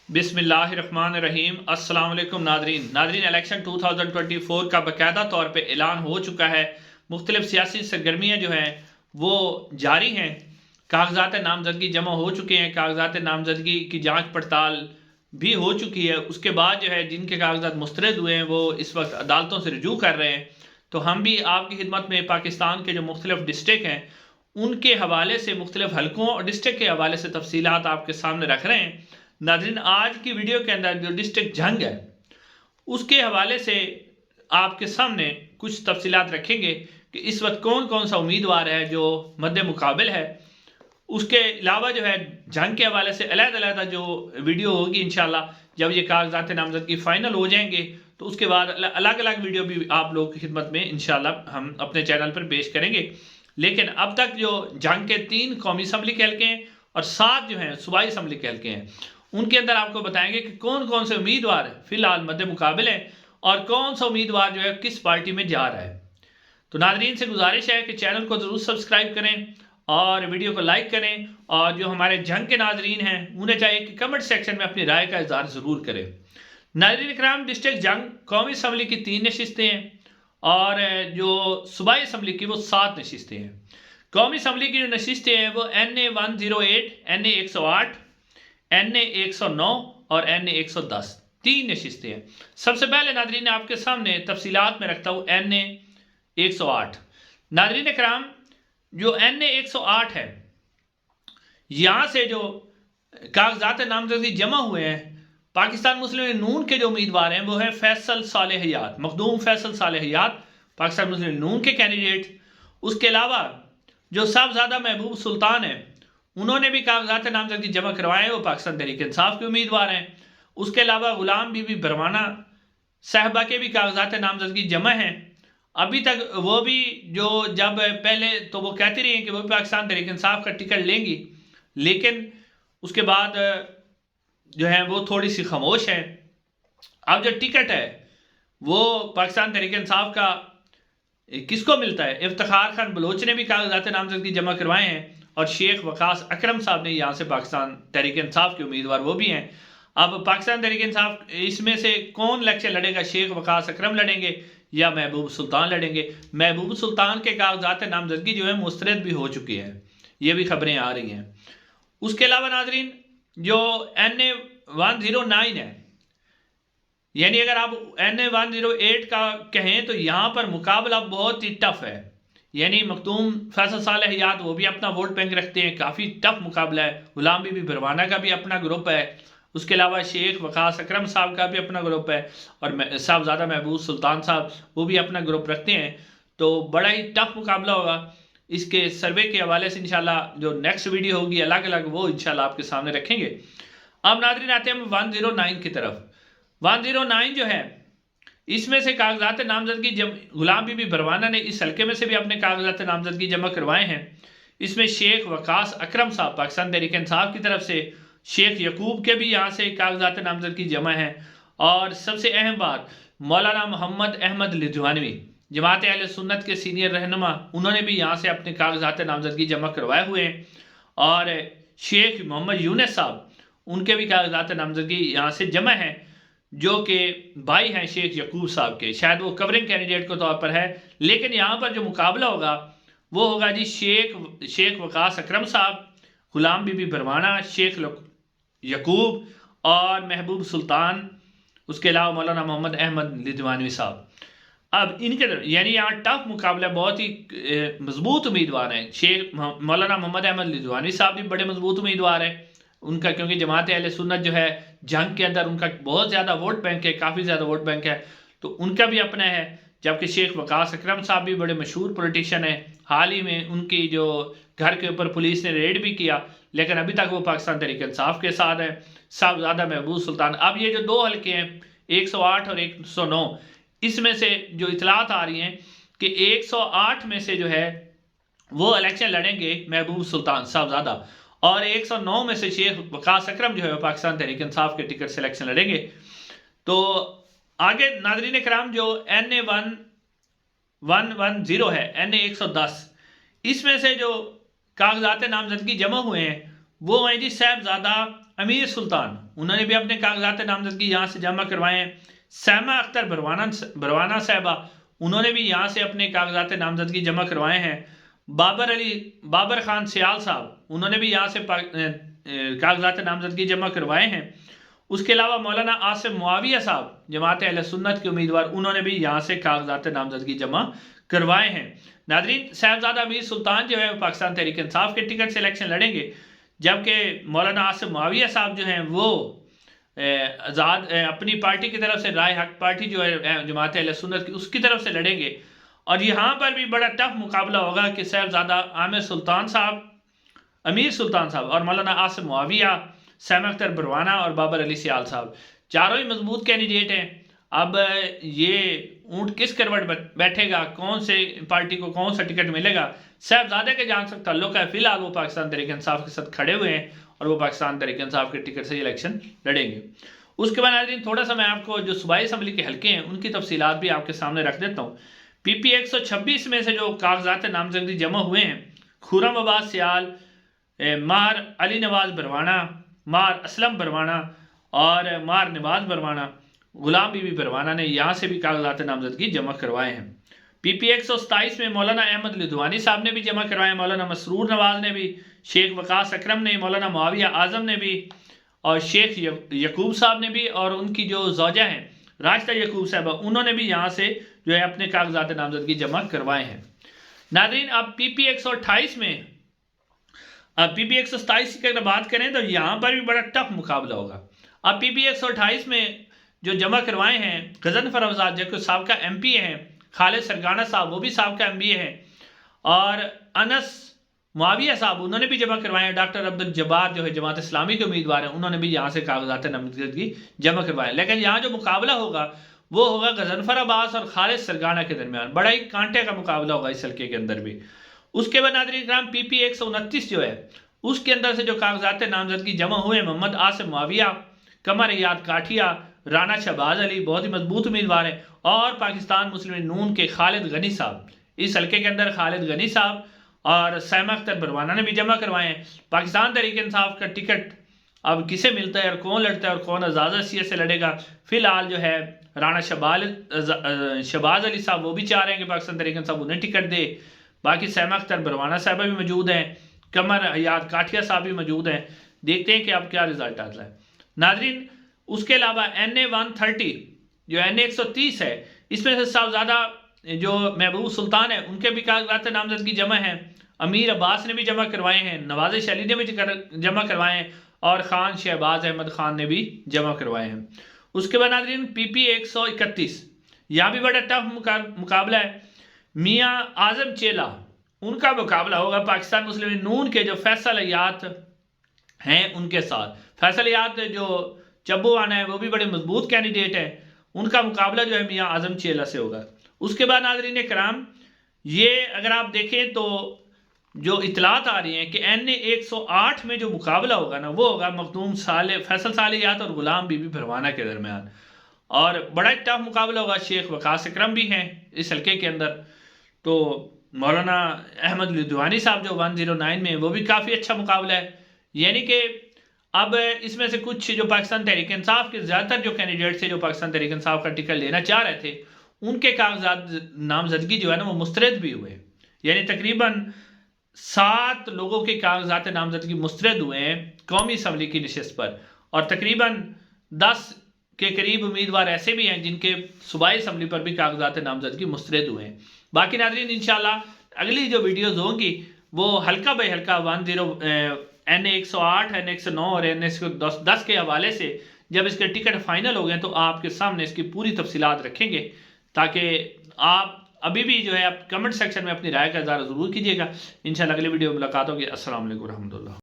बिस्मिल्लाहिर्रहमानिर्रहीम। अस्सलाम वालेकुम नादरीन इलेक्शन 2024 का बाकायदा तौर पे ऐलान हो चुका है। मुख्तलिफ सियासी सरगर्मियाँ जो हैं वो जारी हैं। कागजात नामजदगी जमा हो चुके हैं, कागजात नामजदगी की जांच पड़ताल भी हो चुकी है। उसके बाद जो है जिनके कागजात मुस्तरद हुए हैं वो इस वक्त अदालतों से रजू कर रहे हैं। तो हम भी आपकी खिदमत में पाकिस्तान के जो मुख्तलिफ डिस्ट्रिक्ट हैं उनके हवाले से, मुख्तलिफ हलकों और डिस्ट्रिक्ट के हवाले से तफसीलात आपके सामने रख रहे हैं। नाज़रीन, आज की वीडियो के अंदर जो डिस्ट्रिक्ट जंग है उसके हवाले से आपके सामने कुछ तफसीलात रखेंगे कि इस वक्त कौन कौन सा उम्मीदवार है जो मद्दे मुकाबिल है। उसके अलावा जो है जंग के हवाले से अलग-अलग जो वीडियो होगी इंशाल्लाह, जब ये कागजात नामजदगी फाइनल हो जाएंगे तो उसके बाद अलग अलग वीडियो भी आप लोगों की खिदमत में इंशाल्लाह हम अपने चैनल पर पेश करेंगे। लेकिन अब तक जो जंग के 3 कौमी असम्बली के हल्के हैं और 7 जो हैं सूबाई असम्बली के हल्के हैं, उनके अंदर आपको बताएंगे कि कौन कौन से उम्मीदवार फिलहाल मद्दे मुकाबिल हैं और कौन सा उम्मीदवार जो है किस पार्टी में जा रहा है। तो नाजरीन से गुजारिश है कि चैनल को ज़रूर सब्सक्राइब करें और वीडियो को लाइक करें, और जो हमारे जंग के नाजरीन हैं उन्हें चाहिए कि कमेंट सेक्शन में अपनी राय का इजहार ज़रूर करें। नाजरीन इकराम, डिस्ट्रिक्ट जंग कौमी असम्बली की 3 नशिस्तें हैं और जो सूबाई असम्बली की वो 7 नशिस्तें हैं। कौमी असम्बली की जो नशिस्तें हैं वो NA 108, NA 108, NA 109 और NA 110 3 नशिस्तें हैं। सबसे पहले नाजरीन आपके सामने तफसीलात में रखता हूँ NA 108। नाजरीन इकराम, जो NA 108 है, यहाँ से जो कागजात नामजदगी जमा हुए हैं, पाकिस्तान मुस्लिम लीग नून के जो उम्मीदवार हैं वो है फैसल सालेह हयात, मखदूम फैसल सालेह हयात, पाकिस्तान मुस्लिम लीग नून के कैंडिडेट। उसके अलावा जो साहबजादा महबूब सुल्तान है, उन्होंने भी कागजात नामजदगी जमा करवाए हैं, वो पाकिस्तान तहरीक इंसाफ के उम्मीदवार हैं। उसके अलावा गुलाम बीबी बरवाना साहबा के भी कागजात नामजदगी जमा हैं। अभी तक वो भी जो जब पहले तो वो कहती रही हैं कि वो भी पाकिस्तान तहरीक इंसाफ का टिकट लेंगी, लेकिन उसके बाद जो है वो थोड़ी सी खामोश है। अब जो टिकट है वो पाकिस्तान तहरीक इंसाफ का किसको मिलता है? इफ्तिखार खान बलोच ने भी कागजात नामजदगी जमा करवाए हैं और शेख वकास अकरम साहब ने यहाँ से पाकिस्तान तहरीक इंसाफ के उम्मीदवार वो भी हैं। अब पाकिस्तान तहरीक इंसाफ इसमें से कौन इलेक्शन लड़ेगा? शेख वकास अकरम लड़ेंगे या महबूब सुल्तान लड़ेंगे? महबूब सुल्तान के कागजात नामजदगी जो है मुस्तरद भी हो चुकी है, ये भी खबरें आ रही हैं। उसके अलावा नाजरीन जो NA 109 है, यानी अगर आप NA 108 का कहें तो यहाँ पर मुकाबला बहुत ही टफ है। यानी मखदूम फैसल सालेह हयात वो भी अपना वोट बैंक रखते हैं, काफ़ी टफ मुकाबला है। गुलाम बीबी बरवाना का भी अपना ग्रुप है, उसके अलावा शेख वकास अकरम साहब का भी अपना ग्रुप है, और साहबजादा महबूब सुल्तान साहब वो भी अपना ग्रुप रखते हैं। तो बड़ा ही टफ मुकाबला होगा। इसके सर्वे के हवाले से इंशाल्लाह जो नेक्स्ट वीडियो होगी अलग अलग, वो इंशाल्लाह आपके सामने रखेंगे। अब नाज़रीन आते हैं हम 109 की तरफ। 109 जो है, इसमें से कागजात नामजदगी गुलाम बीबी बरवाना ने इस हल्के में से भी अपने कागजात नामजदगी जमा करवाए हैं। इसमें शेख वकास अकरम साहब पाकिस्तान तहरीक इंसाफ की तरफ से, शेख यकूब के भी यहाँ से कागजात नामजदगी जमा है। और सबसे अहम बात, मौलाना मोहम्मद अहमद लिधवानवी जमात अहले सुन्नत के सीनियर रहनुमा, उन्होंने भी यहाँ से अपने कागजात नामजदगी जमा करवाए हुए हैं। और शेख मोहम्मद यूनुस साहब, उनके भी कागजात नामजदगी यहाँ से जमा है, जो कि भाई हैं शेख यकूब साहब के। शायद वो कवरिंग कैंडिडेट के तौर पर है, लेकिन यहाँ पर जो मुकाबला होगा वो होगा जी शेख वकास अकरम साहब, गुलाम बीबी बरवाना, शेख यकूब और महबूब सुल्तान, उसके अलावा मौलाना मोहम्मद अहमद लिधवानवी साहब। अब इनके यानी यहाँ टफ मुकाबला, बहुत ही मजबूत उम्मीदवार हैं। शेख मौलाना मोहम्मद अहमद लिधवानवी साहब भी बड़े मजबूत उम्मीदवार हैं उनका, क्योंकि जमात अहले सुन्नत जो है जंग के अंदर उनका बहुत ज़्यादा वोट बैंक है, काफ़ी ज़्यादा वोट बैंक है, तो उनका भी अपना है। जबकि शेख वकास अकरम साहब भी बड़े मशहूर पॉलिटिशियन हैं। हाल ही में उनकी जो घर के ऊपर पुलिस ने रेड भी किया, लेकिन अभी तक वो पाकिस्तान तहरीक इंसाफ के साथ है। साहबजादा महबूब सुल्तान। अब ये जो 2 हल्के हैं 108 और 109, इसमें से जो इतलात आ रही हैं कि 108 में से जो है वो इलेक्शन लड़ेंगे महबूब सुल्तान साहबजादा, और 109 में से शेख वकास अकरम जो है पाकिस्तान तहरीक इंसाफ के टिकट से इलेक्शन लड़ेंगे। तो आगे नाजरीन कराम जो NA 110 है, NA 110, इसमें से जो कागजात नामजदगी जमा हुए हैं वो हैं जी साहबजादा अमीर सुल्तान, उन्होंने भी अपने कागजात नामजदगी यहाँ से जमा करवाए हैं। सैमा अख्तर बरवाना साहबा, उन्होंने भी यहाँ से अपने कागजात नामजदगी जमा करवाए हैं। बाबर खान सियाल साहब, उन्होंने भी यहाँ से कागजात नामजदगी जमा करवाए हैं। उसके अलावा मौलाना आसिम मुआविया साहब, जमात अहले सुन्नत के उम्मीदवार, उन्होंने भी यहाँ से कागजात नामजदगी जमा करवाए हैं। नाज़रीन, साहिबजादा अमीर सुल्तान जो है वो पाकिस्तान तहरीक इंसाफ के टिकट से इलेक्शन लड़ेंगे, जबकि मौलाना आसिम मुआविया साहब जो हैं वो आज़ाद अपनी पार्टी की तरफ से, राय हक पार्टी जो है जमात अहले सुन्नत की, उसकी तरफ से लड़ेंगे। और यहाँ पर भी बड़ा टफ मुकाबला होगा कि साहिबजादा आमिर सुल्तान साहब, अमीर सुल्तान साहब और मौलाना आसिम मुआविया, सैमा अख्तर बरवाना और बाबर अली सियाल साहब, चारों ही मजबूत कैंडिडेट हैं। अब ये ऊंट किस करवट बैठेगा, कौन से पार्टी को कौन सा टिकट मिलेगा, साहिबजादे के जहाँ तक ताल्लुक है, फिलहाल वो पाकिस्तान तहरीक इंसाफ के साथ खड़े हुए हैं और वो पाकिस्तान तहरीक इंसाफ के टिकट से इलेक्शन लड़ेंगे। उसके बाद नाज़रीन, थोड़ा सा मैं आपको जो सूबाई असम्बली के हल्के हैं उनकी तफसीलात भी आपके सामने रख देता हूँ। PP 126 में से जो कागजात नामजदगी जमा हुए हैं, खुर्रम अब्बास सियाल, मार अली नवाज बरवाना, मार असलम बरवाना और मार नवाज बरवाना, गुलाम बीबी बरवाना ने यहाँ से भी कागजात नामजदगी जमा करवाए हैं। PP 127 में मौलाना अहमद लुधियानी साहब ने भी जमा करवाए, मौलाना मसरूर नवाज ने भी, शेख वकास अकरम ने, मौलाना मुआविया आजम ने भी और शेख यकूब साहब ने भी, और उनकी जो ज़ौजा हैं राशिदा यकूब साहबा, उन्होंने भी यहाँ से जो है अपने कागजात नामजदगी जमा करवाए हैं। नाज़रीन, अब PP 128 में, अब PP 127 की अगर बात करें तो यहाँ पर भी बड़ा टफ मुकाबला होगा। अब PP 128 में जो जमा करवाए हैं, गजनफर अफजाद जो साबका MP हैं, खालिद सरगाना साहब वो भी साबका MBA हैं, और अनस मुआविया साहब उन्होंने भी जमा करवाए हैं। डॉक्टर अब्दुल जब्बार जो है जमात इस्लामी के उम्मीदवार हैं, उन्होंने भी यहाँ से कागजात नामजदगी जमा करवाए। लेकिन यहाँ जो मुकाबला होगा वो होगा गजनफर अब्बास और खालिद सरगाना के दरमियान, बड़ा ही कांटे का मुकाबला होगा इस हल्के के अंदर भी। उसके बाद नाज़रीन किराम, PP 129 जो है उसके अंदर से जो कागजात नामजदगी जमा हुए, मोहम्मद आसिम मुआविया, कमर याद काठिया, राना शहबाज अली बहुत ही मजबूत उम्मीदवार है, और पाकिस्तान मुस्लिम नून के खालिद गनी साहब, इस हल्के के अंदर खालिद गनी साहब और सैमा अख्तर बरवाना ने भी जमा करवाए हैं। पाकिस्तान तहरीक इंसाफ का टिकट अब किसे मिलता है और कौन लड़ता है और कौन आज़ाद हैसियत से लड़ेगा, फिलहाल जो है राना शहबाज अली साहब वो भी चाह रहे हैं कि पाकिस्तान तहरीक इंसाफ उन्हें टिकट दे। बाकी सैमा अख्तर बरवाना साहब भी मौजूद हैं, कमर याद काठिया साहब भी मौजूद हैं। देखते हैं कि अब क्या रिजल्ट आता है। नाजरीन, उसके अलावा NA 130 जो NA 130 है, इसमें से साहबजादा जो महबूब सुल्तान है उनके भी कागजात नामजदगी जमा हैं, अमीर अब्बास ने भी जमा करवाए हैं, नवाज़िश अली ने भी जमा करवाए हैं, और खान शहबाज अहमद खान ने भी जमा करवाए हैं। उसके बाद नाज़रीन PP 131, यहाँ भी बड़ा टफ मुकाबला है। मियाँ आजम चेला, उनका मुकाबला होगा पाकिस्तान मुस्लिम नून के जो फैसल यात हैं उनके साथ। फैसल यात जो चब्बूवाना है वो भी बड़े मजबूत कैंडिडेट है, उनका मुकाबला जो है मियाँ आजम चेला से होगा। उसके बाद नाज़रीन कराम, ये अगर आप देखें तो जो इतलात आ रही हैं कि NA 108 में जो मुकाबला होगा ना वो होगा मखदूम फैसल सालियात और गुलाम बीबी भरवाना के दरमियान, और बड़ा टफ मुकाबला होगा। शेख वकास अकरम भी हैं इस हल्के के अंदर, तो मौलाना अहमद लुधियानी साहब जो 109 में, वो भी काफ़ी अच्छा मुकाबला है। यानी कि अब इसमें से कुछ जो पाकिस्तान तहरीक इंसाफ के ज़्यादातर जो कैंडिडेट थे जो पाकिस्तान तहरीक इंसाफ का टिकट लेना चाह रहे थे, उनके कागजात नामजदगी जो है ना वो मुस्तरद भी हुए। यानी तकरीबन 7 लोगों के कागजात नामजदगी मुस्तरद हुए हैं कौमी असम्बली की नशिस्त पर, और तकरीबन 10 के करीब उम्मीदवार ऐसे भी हैं जिनके सूबाई असम्बली पर भी कागजात नामजदगी मुस्तरद हुए हैं। बाकी नाज़रीन इंशाल्लाह अगली जो वीडियोज़ होंगी वो हल्का बाई हल्का NA 108, NA 109 और NA 110 के हवाले से जब इसके टिकट फाइनल हो गए तो आपके सामने इसकी पूरी तफसीलात रखेंगे, ताकि आप अभी भी जो है आप कमेंट सेक्शन में अपनी राय का इज़हार ज़रूर कीजिएगा। इंशाल्लाह अगली वीडियो में मुलाकात होगी। अस्सलाम वालेकुम रहमतुल्लाह।